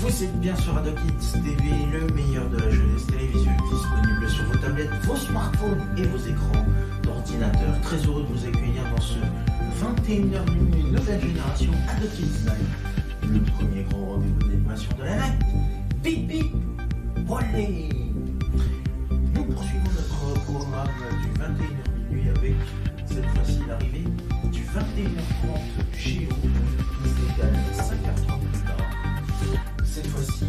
Vous êtes bien sur Adokids TV, le meilleur de la jeunesse télévisuelle, disponible sur vos tablettes, vos smartphones et vos écrans d'ordinateur. Très heureux de vous accueillir dans ce 21h minuit, nouvelle génération Adokids Live, le premier grand rendez-vous d'animation de la night. Bip bip, olé. Nous poursuivons notre programme du 21h minuit avec cette fois-ci l'arrivée du 21h30 Géo, qui s'égale 5h30 plus tard. Cette fois-ci,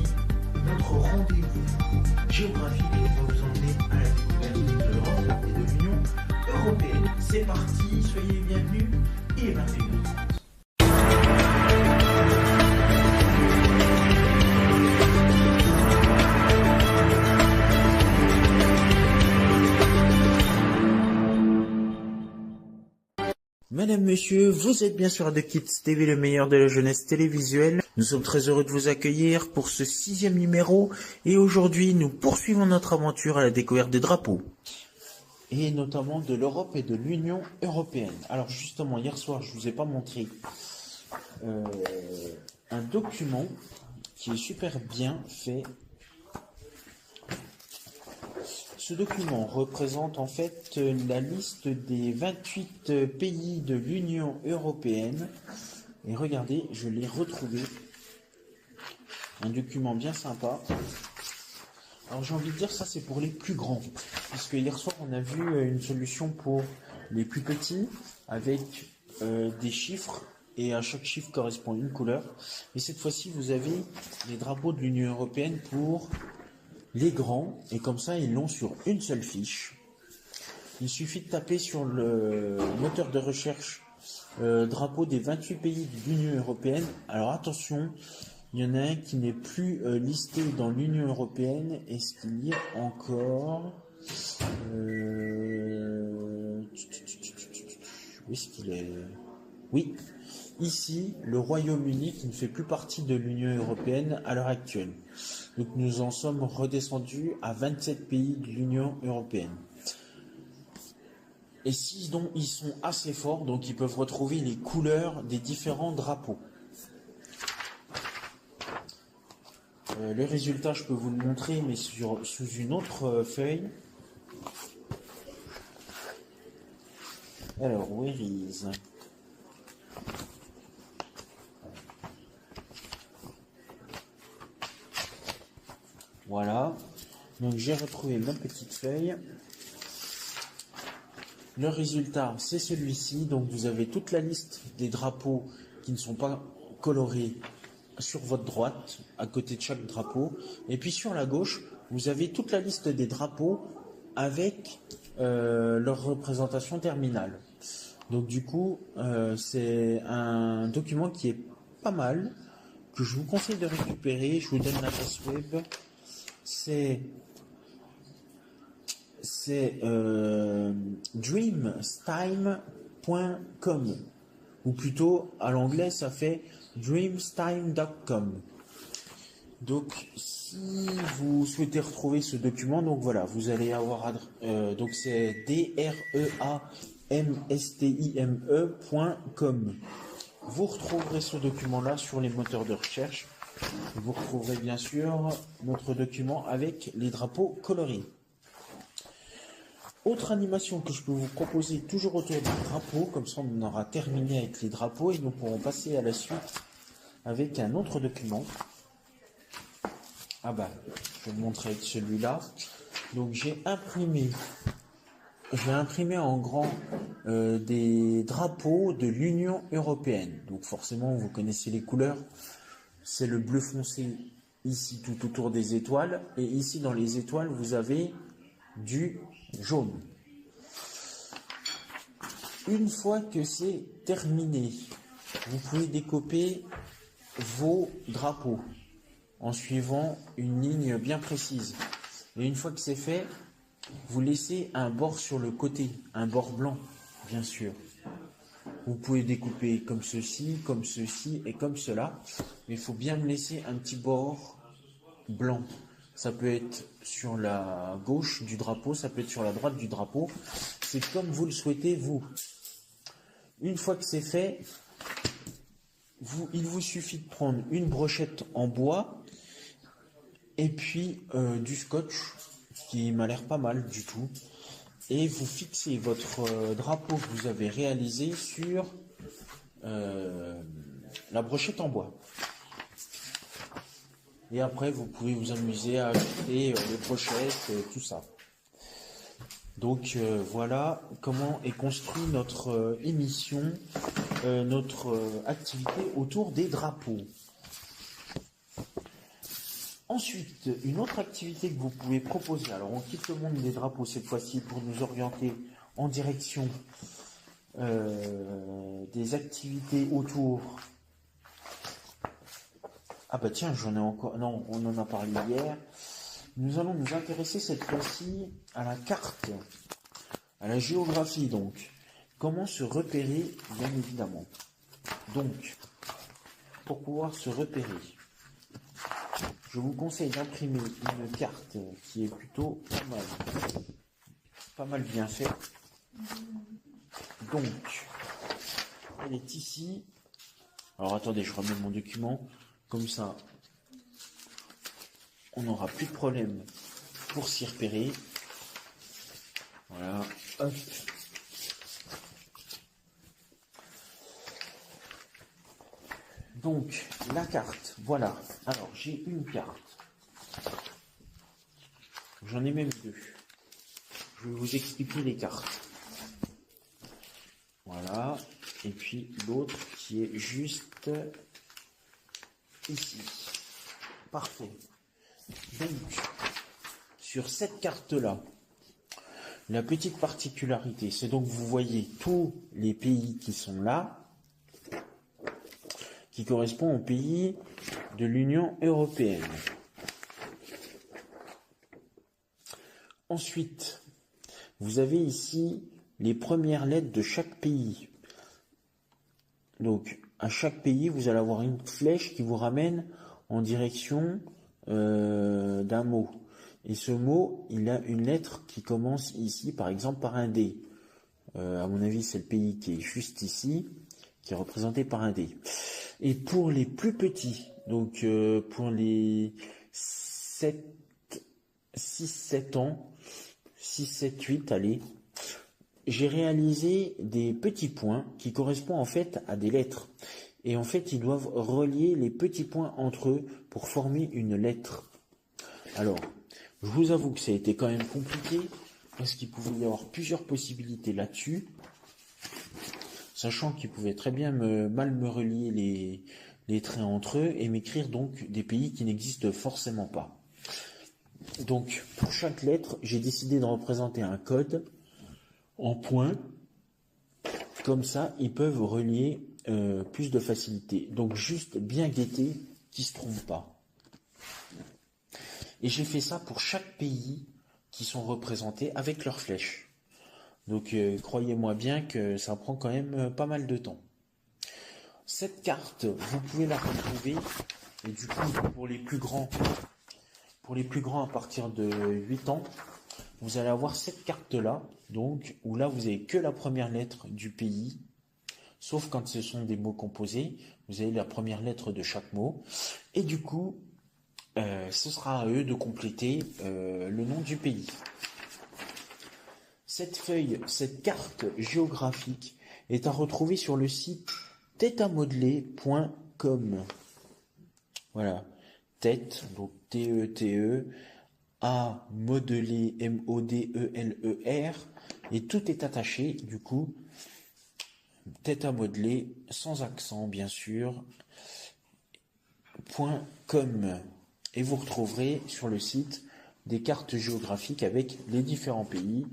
notre rendez-vous géographique va vous emmener à la découverte de l'Europe et de l'Union européenne. C'est parti, soyez bienvenus, il est 21h30. Mesdames, Messieurs, vous êtes bien sur Adokids TV, le meilleur de la jeunesse télévisuelle. Nous sommes très heureux de vous accueillir pour ce 6e numéro. Et aujourd'hui, nous poursuivons notre aventure à la découverte des drapeaux. Et notamment de l'Europe et de l'Union européenne. Alors justement, hier soir, je vous ai pas montré un document qui est super bien fait. Ce document représente en fait la liste des 28 pays de l'Union européenne. Et regardez, je l'ai retrouvé. Un document bien sympa. Alors j'ai envie de dire, ça c'est pour les plus grands. Puisque hier soir, on a vu une solution pour les plus petits avec des chiffres. Et à chaque chiffre correspond une couleur. Et cette fois-ci, vous avez les drapeaux de l'Union européenne pour les grands, et comme ça ils l'ont sur une seule fiche. Il suffit de taper sur le moteur de recherche drapeau des 28 pays de l'Union européenne. Alors attention, il y en a un qui n'est plus listé dans l'Union européenne. Est-ce qu'il y a encore où est-ce qu'il est? Oui, ici, le Royaume-Uni qui ne fait plus partie de l'Union européenne à l'heure actuelle. Donc nous en sommes redescendus à 27 pays de l'Union européenne. Et si donc ils sont assez forts, donc ils peuvent retrouver les couleurs des différents drapeaux. Le résultat, je peux vous le montrer, mais sous une autre feuille. Alors, where is... Voilà, donc j'ai retrouvé ma petite feuille. Le résultat, c'est celui-ci. Donc vous avez toute la liste des drapeaux qui ne sont pas colorés sur votre droite, à côté de chaque drapeau. Et puis sur la gauche, vous avez toute la liste des drapeaux avec leur représentation terminale. Donc du coup, c'est un document qui est pas mal, que je vous conseille de récupérer. Je vous donne l'adresse web. C'est dreamstime.com, ou plutôt à l'anglais ça fait dreamstime.com. Donc si vous souhaitez retrouver ce document, donc voilà, vous allez avoir donc c'est dreamstime.com. Vous retrouverez ce document là sur les moteurs de recherche. Vous retrouverez bien sûr notre document avec les drapeaux colorés. Autre animation que je peux vous proposer toujours autour des drapeaux, comme ça on aura terminé avec les drapeaux et nous pourrons passer à la suite avec un autre document. Ah bah, je vais vous montrer avec celui-là. Donc j'ai imprimé en grand des drapeaux de l'Union européenne. Donc forcément vous connaissez les couleurs. C'est le bleu foncé ici tout autour des étoiles. Et ici dans les étoiles, vous avez du jaune. Une fois que c'est terminé, vous pouvez découper vos drapeaux en suivant une ligne bien précise. Et une fois que c'est fait, vous laissez un bord sur le côté, un bord blanc, bien sûr. Vous pouvez découper comme ceci et comme cela. Mais il faut bien me laisser un petit bord blanc. Ça peut être sur la gauche du drapeau, ça peut être sur la droite du drapeau. C'est comme vous le souhaitez, vous. Une fois que c'est fait, il vous suffit de prendre une brochette en bois et puis du scotch qui m'a l'air pas mal du tout. Et vous fixez votre drapeau que vous avez réalisé sur la brochette en bois. Et après, vous pouvez vous amuser à ajouter les brochettes, tout ça. Donc voilà comment est construite notre émission, notre activité autour des drapeaux. Ensuite, une autre activité que vous pouvez proposer. Alors on quitte le monde des drapeaux cette fois-ci pour nous orienter en direction des activités autour. Ah bah tiens, j'en ai encore. Non, on en a parlé hier. Nous allons nous intéresser cette fois-ci à la carte, à la géographie donc. Comment se repérer, bien évidemment. Donc, pour pouvoir se repérer, je vous conseille d'imprimer une carte qui est plutôt pas mal bien faite. Donc, elle est ici. Alors attendez, je remets mon document. Comme ça, on n'aura plus de problème pour s'y repérer. Voilà, hop. Donc, la carte, voilà. Alors, j'ai une carte. J'en ai même deux. Je vais vous expliquer les cartes. Voilà. Et puis l'autre qui est juste ici. Parfait. Donc, sur cette carte-là, la petite particularité, c'est donc vous voyez tous les pays qui sont là, qui correspondent aux pays de l'Union européenne. Ensuite, vous avez ici les premières lettres de chaque pays. Donc, à chaque pays, vous allez avoir une flèche qui vous ramène en direction d'un mot. Et ce mot, il a une lettre qui commence ici, par exemple, par un D. À mon avis, c'est le pays qui est juste ici, qui est représenté par un D. Et pour les plus petits, donc pour les 6, 7 ans, 6, 7, 8, allez, j'ai réalisé des petits points qui correspondent en fait à des lettres. Et en fait, ils doivent relier les petits points entre eux pour former une lettre. Alors, je vous avoue que ça a été quand même compliqué parce qu'il pouvait y avoir plusieurs possibilités là-dessus. Sachant qu'ils pouvaient très bien mal me relier les traits entre eux et m'écrire donc des pays qui n'existent forcément pas. Donc, pour chaque lettre, j'ai décidé de représenter un code en points. Comme ça, ils peuvent relier plus de facilité. Donc, juste bien guetter qu'ils ne se trompent pas. Et j'ai fait ça pour chaque pays qui sont représentés avec leurs flèches. Donc croyez-moi bien que ça prend quand même pas mal de temps. Cette carte, vous pouvez la retrouver, et du coup pour les plus grands à partir de 8 ans, vous allez avoir cette carte-là, donc où là vous avez que la première lettre du pays, sauf quand ce sont des mots composés, vous avez la première lettre de chaque mot, et du coup, ce sera à eux de compléter le nom du pays. Cette feuille, cette carte géographique est à retrouver sur le site têteamodeler.com. Voilà, tête, donc T-E-T-E, à modeler, M-O-D-E-L-E-R, et tout est attaché, du coup, tête à modeler, sans accent, bien sûr, .com. Et vous retrouverez sur le site des cartes géographiques avec les différents pays.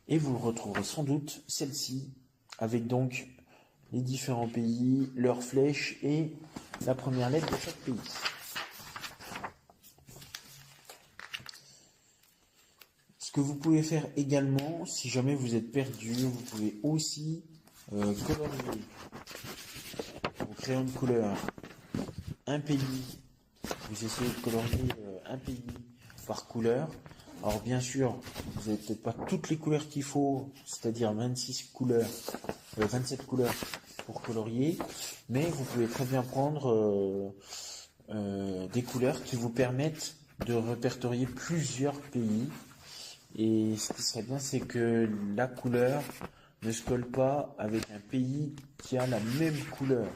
Et vous retrouverez sans doute celle-ci, avec donc les différents pays, leurs flèches et la première lettre de chaque pays. Ce que vous pouvez faire également, si jamais vous êtes perdu, vous pouvez aussi colorier au crayon de couleur un pays. Vous essayez de colorier un pays par couleur. Alors bien sûr, vous n'avez peut-être pas toutes les couleurs qu'il faut, c'est-à-dire 27 couleurs pour colorier, mais vous pouvez très bien prendre des couleurs qui vous permettent de répertorier plusieurs pays. Et ce qui serait bien, c'est que la couleur ne se colle pas avec un pays qui a la même couleur.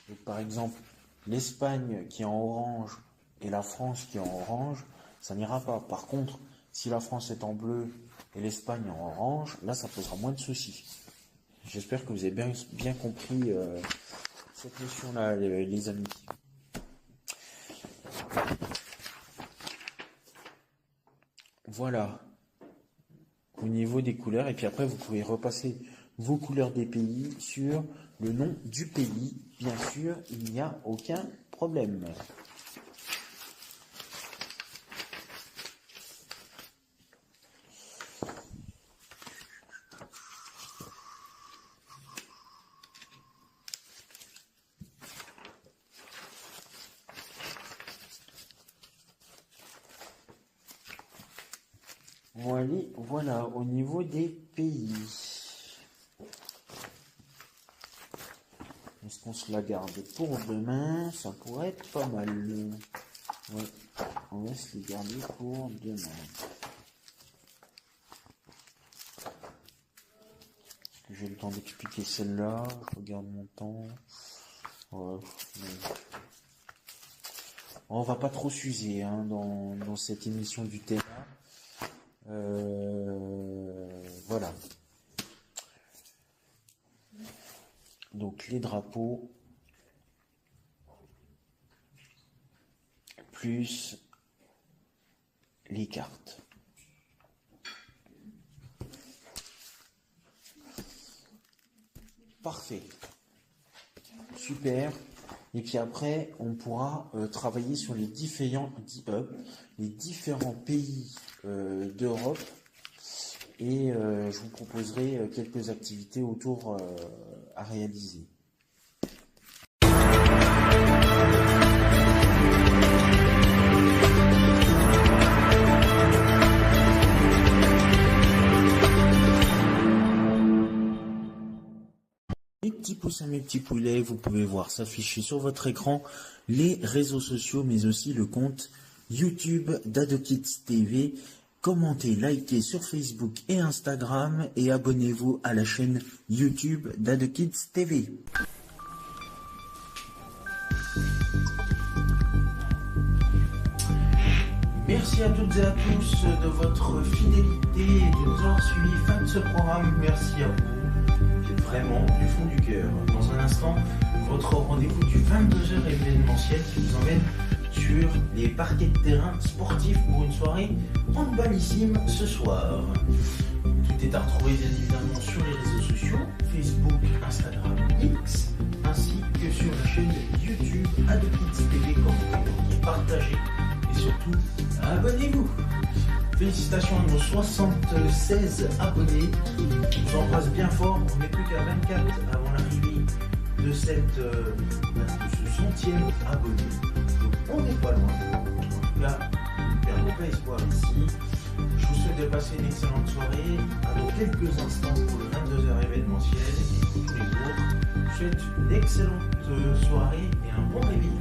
Donc, par exemple, l'Espagne qui est en orange et la France qui est en orange, ça n'ira pas. Par contre, si la France est en bleu et l'Espagne en orange, là, ça posera moins de soucis. J'espère que vous avez bien compris cette notion-là, les amis. Voilà, au niveau des couleurs, et puis après vous pouvez repasser vos couleurs des pays sur le nom du pays. Bien sûr, il n'y a aucun problème. Voilà, au niveau des pays. Est-ce qu'on se la garde pour demain? Ça pourrait être pas mal. Ouais, on va se les garder pour demain. Est-ce que j'ai le temps d'expliquer celle-là? Je regarde mon temps. Ouais, on va pas trop s'user hein, dans cette émission du thème. Voilà. Donc les drapeaux plus les cartes. Parfait. Super. Et puis après, on pourra travailler sur les différents pays d'Europe. Et je vous proposerai quelques activités autour à réaliser. Mes petits pouces à mes petits poulets, vous pouvez voir s'afficher sur votre écran les réseaux sociaux, mais aussi le compte YouTube d'AdoKids TV. Commentez, likez sur Facebook et Instagram et abonnez-vous à la chaîne YouTube d'AdoKids TV. Merci à toutes et à tous de votre fidélité et de nous avoir suivis. Fin de ce programme, merci à vous, vraiment du fond du cœur. Dans un instant, votre rendez-vous du 22h événementiel qui vous emmène sur les parquets de terrain sportifs pour une soirée handballissime ce soir. Tout est à retrouver bien évidemment sur les réseaux sociaux, Facebook, Instagram, X, ainsi que sur la chaîne YouTube AdoKids TV. Commentez, partagez et surtout abonnez-vous. Félicitations à nos 76 abonnés. On vous embrasse bien fort. On n'est plus qu'à 24 avant l'arrivée de ce 100e abonné. Donc on n'est pas loin. En tout cas, ne perdons pas espoir ici. Je vous souhaite de passer une excellente soirée. À dans quelques instants pour le 22h événementiel. Et pour tous les autres, je vous souhaite une excellente soirée et un bon réveil.